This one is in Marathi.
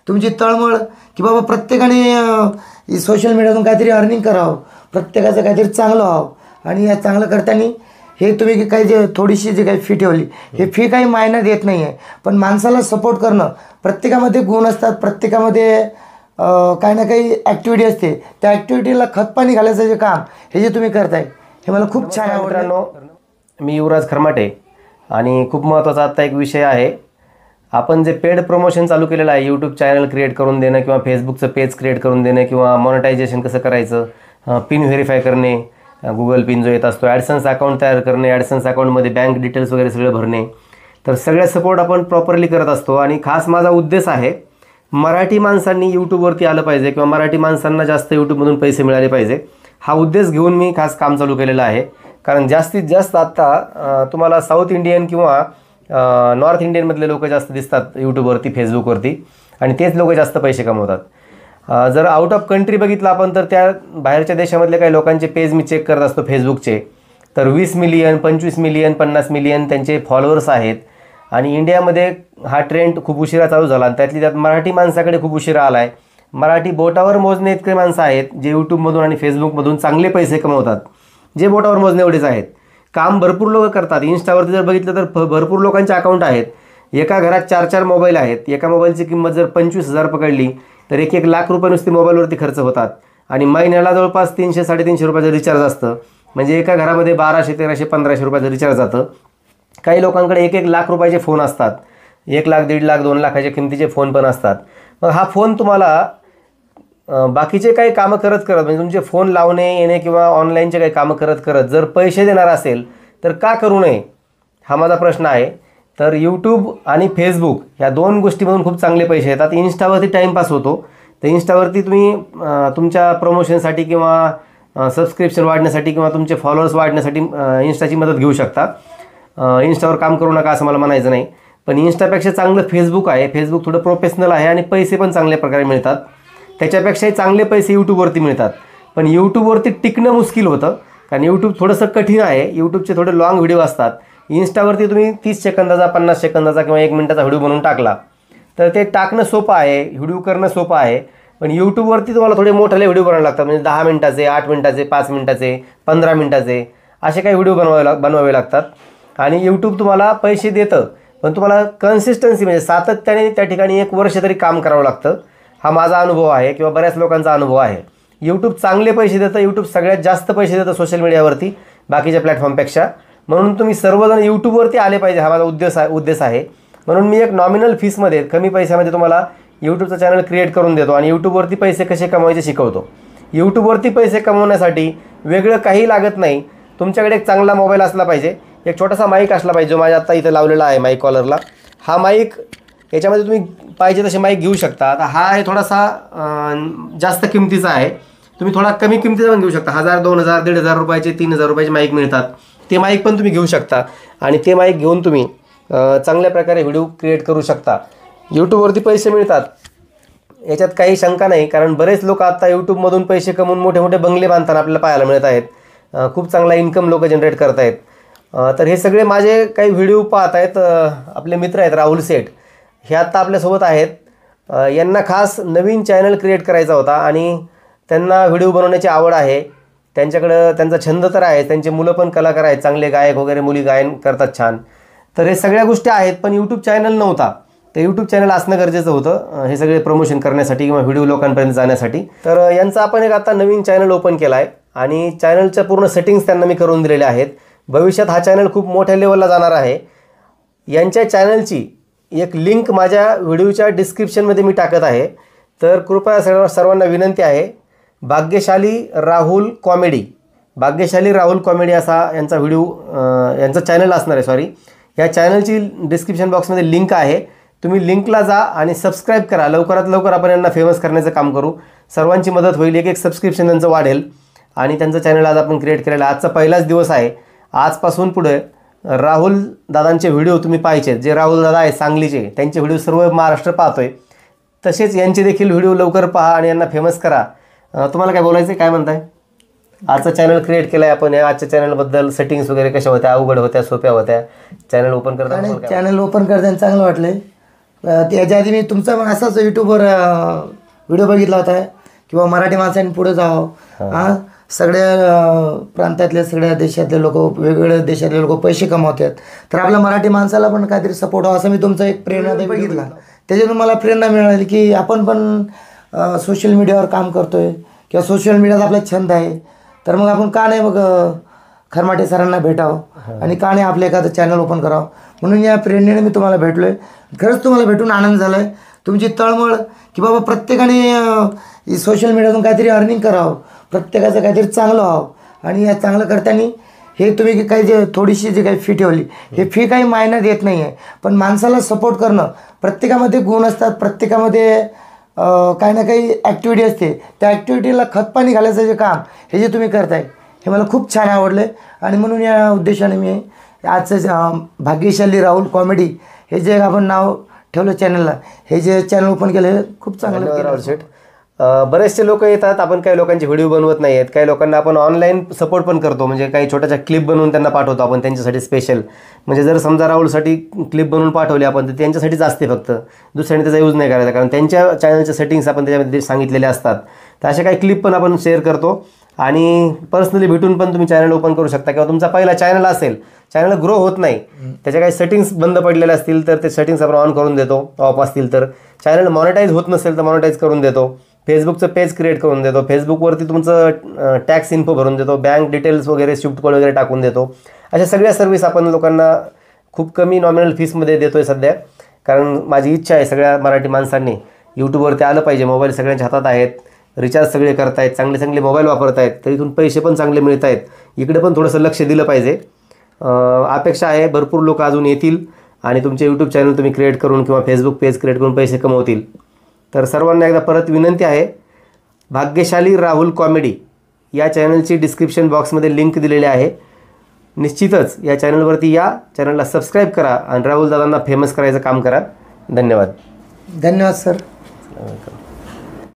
तुमची तळमळ की बाबा प्रत्येकाने सोशल मीडियातून काहीतरी अर्निंग करावं, प्रत्येकाचं काहीतरी चांगलं व्हावं आणि या चांगलं करताना हे तुम्ही काही जे थोडीशी जी काही फी ठेवली, हे फी काही मायना देत नाही आहे, पण माणसाला सपोर्ट करणं, प्रत्येकामध्ये गुण असतात, प्रत्येकामध्ये काही ना काही ॲक्टिव्हिटी असते, त्या ॲक्टिव्हिटीला खतपाणी घालायचं जे काम हे जे तुम्ही करताय हे मला खूप छान आवडलं. मी युवराज खरमाटे आणि खूप महत्त्वाचा आत्ता एक विषय आहे. आपण जे पेड प्रमोशन चालू केलेलं आहे, यूट्यूब चॅनल क्रिएट करून देणं किंवा फेसबुकचं पेज क्रिएट करून देणं किंवा मॉनिटायझेशन कसं करायचं, पिन व्हेरीफाय करणे, गुगल पिन जो येत असतो, ॲडसन्स अकाउंट तयार करणे, ॲडसन्स अकाउंटमध्ये बँक डिटेल्स वगैरे सगळं भरणे, तर सगळ्या सपोर्ट आपण प्रॉपरली करत असतो. आणि खास माझा उद्देश आहे मराठी माणसांनी यूट्यूबवरती आलं पाहिजे किंवा मराठी माणसांना जास्त यूट्यूबमधून पैसे मिळाले पाहिजे, हा उद्देश घेऊन मी खास काम चालू केलेलं आहे. कारण जास्तीत जास्त आत्ता तुम्हाला साऊथ इंडियन किंवा नॉर्थ इंडियनमधले लोक जास्त दिसतात यूट्यूबवरती, फेसबुकवरती, आणि तेच लोक जास्त पैसे कमवतात. जर आउट ऑफ कंट्री बघितलं आपण तर त्या बाहेरच्या देशामधले काही लोकांचे पेज मी चेक करत असतो फेसबुकचे, तर 20 मिलियन, 25 मिलियन, 50 मिलियन त्यांचे फॉलोअर्स आहेत. आणि इंडियामध्ये हा ट्रेंड खूप उशिरा चालू झाला आणि त्यातली त्यात मराठी माणसाकडे खूप उशिरा आला आहे. मराठी बोटावर मोजणे इतके माणसं आहेत जे यूट्यूबमधून आणि फेसबुकमधून चांगले पैसे कमवतात, जे बोटावर मोजणे एवढेच आहेत. काम भरपूर लोक करतात. इन्स्टावरती जर बघितलं तर भरपूर लोकांचे अकाउंट आहेत. एका घरात 4-4 मोबाईल आहेत. एका मोबाईलची किंमत जर 25,000 पकडली तर 1-1 लाख रुपये नुसते मोबाईलवरती खर्च होतात आणि महिन्याला जवळपास 300-350 रुपयाचं रिचार्ज असतं. म्हणजे एका घरामध्ये 1200, 1300, 1500 रुपयाचं रिचार्ज जातं. काही लोकांकडे 1-1 लाख रुपयाचे फोन असतात, 1 लाख, 1.5 लाख, 2 लाखाच्या किमतीचे फोन पण असतात. मग हा फोन तुम्हाला बाकीचे काही कामं करत करत, म्हणजे तुमचे फोन लावणे येणे किंवा ऑनलाईनचे काही कामं करत करत जर पैसे देणार असेल तर का करू नये, हा माझा प्रश्न आहे. तर यूट्यूब आणि फेसबुक ह्या 2 गोष्टीमधून खूप चांगले पैसे येतात. इन्स्टावरती टाईमपास होतो, तर इन्स्टावरती तुम्ही तुमच्या प्रमोशनसाठी किंवा सबस्क्रिप्शन वाढण्यासाठी किंवा तुमचे फॉलोअर्स वाढण्यासाठी इन्स्टाची मदत घेऊ शकता. इन्स्टावर काम करू नका असं मला म्हणायचं नाही, पण इन्स्टापेक्षा चांगलं फेसबुक आहे. फेसबुक थोडं प्रोफेशनल आहे आणि पैसे पण चांगल्या प्रकारे मिळतात. त्याच्यापेक्षाही चांगले पैसे यूट्यूबवरती मिळतात. पण यूट्यूबवरती टिकणं मुश्किल होतं, कारण यूट्यूब थोडंसं कठीण आहे. यूट्यूबचे थोडे लॉंग व्हिडिओ असतात. इन्स्टावरती तुम्ही 30 सेकंदाचा, 50 सेकंदाचा किंवा 1 मिनिटाचा व्हिडिओ बनवून टाकला तर ते टाकणं सोपं आहे, व्हिडिओ करणं सोपं आहे. पण यूट्यूबवरती तुम्हाला थोडे मोठे व्हिडिओ बनवावे लागतात. म्हणजे 10 मिनिटाचे, 8 मिनिटाचे, 5 मिनिटाचे, 15 मिनिटाचे असे काही व्हिडिओ बनवावे लागतात. आणि यूट्यूब तुम्हाला पैसे देतं, पण तुम्हाला कन्सिस्टन्सी म्हणजे सातत्याने त्या ठिकाणी 1 वर्ष तरी काम करावं लागतं. हा माझा अनुभव आहे किंवा बऱ्याच लोकांचा अनुभव आहे. यूट्यूब चांगले पैसे देतं. यूट्यूब सगळ्यात जास्त पैसे देतं सोशल मीडियावरती बाकीच्या प्लॅटफॉर्मपेक्षा. म्हणून तुम्ही सर्वजण यूट्यूबवरती आले पाहिजे, हा माझा उद्देश आहे. म्हणून मी एक नॉमिनल फीसमध्ये, कमी पैशामध्ये तुम्हाला यूट्यूबचं चॅनल क्रिएट करून देतो आणि यूट्यूबवरती पैसे कसे कमवायचे शिकवतो. यूट्यूबवरती पैसे कमवण्यासाठी वेगळं काही लागत नाही. तुमच्याकडे एक चांगला मोबाईल असला पाहिजे, एक छोटासा माईक असला पाहिजे, जो माझ्या आत्ता इथं लावलेला आहे माईक कॉलरला. हा माईक, याच्यामध्ये तुम्ही पाहिजे तसे माईक घेऊ शकता. आता हा आहे थोडासा जास्त किमतीचा आहे, तुम्ही थोडा कमी किमतीचा पण घेऊ शकता. 1000, 2000, 1500 रुपयाचे, 3000 रुपयाचे माईक मिळतात. ते माईक पण तुम्ही घेऊ शकता आणि ते माईक घेऊन तुम्ही चांगल्या प्रकारे व्हिडिओ क्रिएट करू शकता. यूट्यूबवरती पैसे मिळतात, याच्यात काही शंका नाही. कारण बरेच लोक आता यूट्यूबमधून पैसे कमवून मोठे मोठे बंगले बांधताना आपल्याला पाहायला मिळत आहेत. खूप चांगला इन्कम लोक जनरेट करत आहेत. तर हे सगळे माझे काही व्हिडिओ पाहत आहेत आपले मित्र आहेत राहुल सेठ, हे आत्ता आपल्यासोबत आहेत. यांना खास नवीन चॅनल क्रिएट करायचा होता आणि त्यांना व्हिडिओ बनवण्याची आवड आहे. त्यांच्याकडं त्यांचा छंद तर आहे, त्यांचे मुलं पण कलाकार आहेत, चांगले गायक वगैरे, मुली गायन करतात छान. तर हे सगळ्या गोष्टी आहेत, पण यूट्यूब चॅनल नव्हता. तर यूट्यूब चॅनल असणं गरजेचं होतं हे सगळे प्रमोशन करण्यासाठी किंवा व्हिडिओ लोकांपर्यंत जाण्यासाठी. तर यांचं आपण एक आता नवीन चॅनल ओपन केला आहे आणि चॅनलच्या पूर्ण सेटिंग्स त्यांना मी करून दिलेल्या आहेत. भविष्यात हा चॅनल खूप मोठ्या लेवलला जाणार आहे. यांच्या चॅनलची एक लिंक माझ्या व्हिडिओच्या डिस्क्रिप्शनमध्ये मी टाकत आहे. तर कृपया सर्वांना विनंती आहे, भाग्यशाली राहुल कॉमेडी असा यांचा व्हिडिओ, यांचा चॅनल असणार आहे. सॉरी, या चॅनलची डिस्क्रिप्शन बॉक्समध्ये लिंक आहे. तुम्ही लिंकला जा आणि सबस्क्राईब करा. लवकरात लवकर आपण यांना फेमस करण्याचं काम करू. सर्वांची मदत होईल. एक सबस्क्रिप्शन त्यांचं वाढेल आणि त्यांचं चॅनल आज आपण क्रिएट केलेलं आहे. आजचा पहिलाच दिवस आहे. आजपासून पुढे राहुल दादांचे व्हिडिओ तुम्ही पाहायचे. जे राहुल दादा आहेत सांगलीचे, त्यांचे व्हिडिओ सर्व महाराष्ट्र पाहतोय. तसेच यांचे देखील व्हिडिओ लवकर पहा आणि यांना फेमस करा. तुम्हाला काय बोलायचं आहे, काय म्हणताय? आजचा चॅनल क्रिएट केला आहे आपण. आजच्या चॅनलबद्दल सेटिंग्स वगैरे कशा होत्या, अवघड होत्या, सोप्या होत्या? चॅनल ओपन करताना चांगलं वाटलंय. याच्या आधी मी तुमचा पण असाच यूट्यूबवर व्हिडिओ बघितला होता किंवा मराठी माणसांनी पुढे जावं. हां, सगळ्या प्रांतातले सगळ्या देशातले लोक, वेगवेगळ्या देशातले लोक पैसे कमावतात, तर आपल्या मराठी माणसाला पण काहीतरी सपोर्ट व्हावा असं मी तुमचा एक प्रेरणादायी बघितला. त्याच्यातून मला प्रेरणा मिळाली की आपण पण सोशल मीडियावर काम करतो आहे किंवा सोशल मीडियाचा आपला छंद आहे, तर मग आपण का नाही मग खरमाटे सरांना भेटावं आणि का नाही आपलं एखादं चॅनल ओपन करावं. म्हणून या प्रेरणेने मी तुम्हाला भेटलो आहे. खरंच तुम्हाला भेटून आनंद झाला आहे. तुमची तळमळ की बाबा प्रत्येकाने सोशल मीडियातून काहीतरी अर्निंग करावं, प्रत्येकाचं काहीतरी चांगलं व्हावं आणि या चांगलं करताना हे तुम्ही काही जे थोडीशी जी काही फी ठेवली, हे फी काही मायना देत नाही आहे, पण माणसाला सपोर्ट करणं, प्रत्येकामध्ये गुण असतात, प्रत्येकामध्ये काही ना काही ॲक्टिव्हिटी असते, त्या ॲक्टिव्हिटीला खतपाणी घालायचं जे काम हे जे तुम्ही करताय हे मला खूप छान आवडलं आहे. आणि म्हणून या उद्देशाने मी आजचं भाग्यशाली राहुल कॉमेडी हे जे आपण नाव ठेवलं चॅनलला, हे जे चॅनल ओपन केलं हे खूप चांगलं. राहुल शेठ, बरेचसे लोक येतात, आपण काही लोकांचे व्हिडिओ बनवत नाही आहेत, काही लोकांना आपण ऑनलाईन सपोर्ट पण करतो, म्हणजे काही छोट्याशा क्लिप बनवून त्यांना पाठवतो आपण त्यांच्यासाठी स्पेशल. म्हणजे जर समजा राहुलसाठी क्लिप बनवून पाठवली आपण तर त्यांच्यासाठीच असते, फक्त दुसऱ्याने त्याचा यूज नाही करायचा, कारण त्यांच्या चॅनलच्या सेटिंग्स आपण त्याच्यामध्ये सांगितलेले असतात. तर अशा काही क्लिप पण आपण शेअर करतो आणि पर्सनली भेटून पण तुम्ही चॅनल ओपन करू शकता. किंवा तुमचा पहिला चॅनल असेल, चॅनल ग्रो होत नाही, त्याच्या काही सेटिंग्स बंद पडलेले असतील तर ते सेटिंग्स आपण ऑन करून देतो, ऑफ असतील तर. चॅनल मॉनिटाईज होत नसेल तर मॉनिटाईज करून देतो. फेसबुकचं पेज क्रिएट करून देतो, फेसबुकवरती तुमचं टॅक्स इन्फो भरून देतो, बँक डिटेल्स वगैरे, स्विफ्ट कोड वगैरे टाकून देतो. अशा सगळ्या सर्व्हिस आपण लोकांना खूप कमी नॉमिनल फीसमध्ये देतो आहे सध्या. कारण माझी इच्छा आहे सगळ्या मराठी माणसांनी यूट्यूबवरती आलं पाहिजे. मोबाईल सगळ्यांच्या हातात आहेत, रिचार्ज सगळे करतायत, चांगले चांगले मोबाईल वापरत आहेत, तर इथून पैसे पण चांगले मिळत आहेत. इकडे पण थोडंसं लक्ष दिलं पाहिजे. अपेक्षा आहे भरपूर लोक अजून येतील आणि तुमचे यूट्यूब चॅनल तुम्ही क्रिएट करून किंवा फेसबुक पेज क्रिएट करून पैसे कमवतील. तर सर्वांना एकदा परत विनंती आहे, भाग्यशाली राहुल कॉमेडी या चॅनलची डिस्क्रिप्शन बॉक्समध्ये लिंक दिलेली आहे. निश्चितच या चॅनलवरती या, चॅनलला सबस्क्राईब करा आणि राहुल दादांना फेमस करायचं काम करा. धन्यवाद. धन्यवाद सर.